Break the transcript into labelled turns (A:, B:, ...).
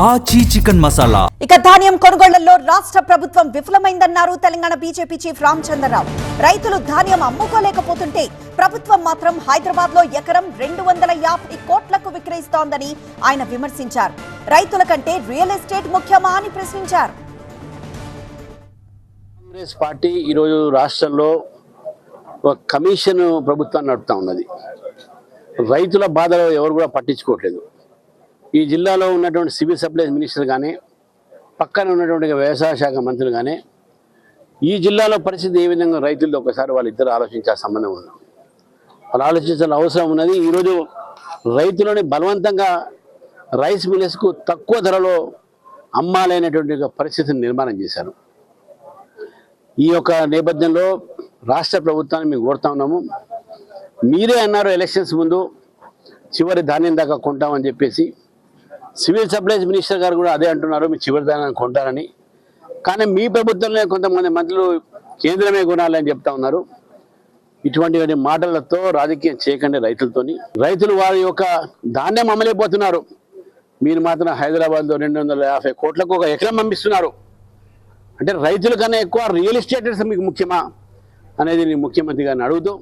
A: ఆచి చికెన్ మసాలా.
B: ఇక ధాన్యం కొనుగోళ్లలో రాష్ట్ర ప్రభుత్వం విఫలమైందన్నారు తెలంగాణ బీజేపీ చీఫ్ రామచంద్రరావు. రైతులు ధాన్యం అమ్ముకోలేకపోతుంటే ప్రభుత్వం మాత్రం హైదరాబాద్ లో ఎకరం 250 కోట్లకు విక్రయిస్తోందని ఆయన విమర్శించారు. రైతుల కంటే రియల్ ఎస్టేట్ ముఖ్యమా అని ప్రశ్నించారు.
C: కాంగ్రెస్ పార్టీ ఈరోజు రాష్ట్రంలో ఒక కమిషన్ ప్రభుత్వాన్ని నడుపుతా ఉన్నది. రైతుల బాధలు ఎవరు కూడా పట్టించుకోవట్లేదు. ఈ జిల్లాలో ఉన్నటువంటి సివిల్ సప్లైస్ మినిస్టర్ కానీ, పక్కన ఉన్నటువంటి వ్యవసాయ శాఖ మంత్రులు కానీ, ఈ జిల్లాలో పరిస్థితి ఏ విధంగా రైతులతో ఒకసారి వాళ్ళిద్దరు ఆలోచించాల్సిన సంబంధం ఉంది. వాళ్ళు ఆలోచించాల్సిన అవసరం ఉన్నది. ఈరోజు రైతులని బలవంతంగా రైస్ మిల్లర్స్కు తక్కువ ధరలో అమ్మాలనేటువంటి పరిస్థితిని నిర్మాణం చేశారు. ఈ యొక్క నేపథ్యంలో రాష్ట్ర ప్రభుత్వాన్ని మేము కోరుతా ఉన్నాము. మీరే అన్నారు ఎలక్షన్స్ ముందు చివరి ధాన్యం దాకా కొంటామని చెప్పేసి. సివిల్ సప్లైస్ మినిస్టర్ గారు కూడా అదే అంటున్నారు, మీ చివరి ధాన్యాన్ని కొంటారని. కానీ మీ ప్రభుత్వంలో కొంతమంది మంత్రులు కేంద్రమే కొనాలని చెప్తా ఉన్నారు. ఇటువంటి మాటలతో రాజకీయం చేయకండి రైతులతోని. రైతులు వారి యొక్క ధాన్యం అమ్మలేకపోతున్నారు. మీరు మాత్రం హైదరాబాద్లో 250 కోట్లకు ఒక ఎకరం పంపిస్తున్నారు. అంటే రైతుల కన్నా ఎక్కువ రియల్ ఎస్టేటర్స్ మీకు ముఖ్యమా అనేది నేను ముఖ్యమంత్రి గారిని అడుగుతూ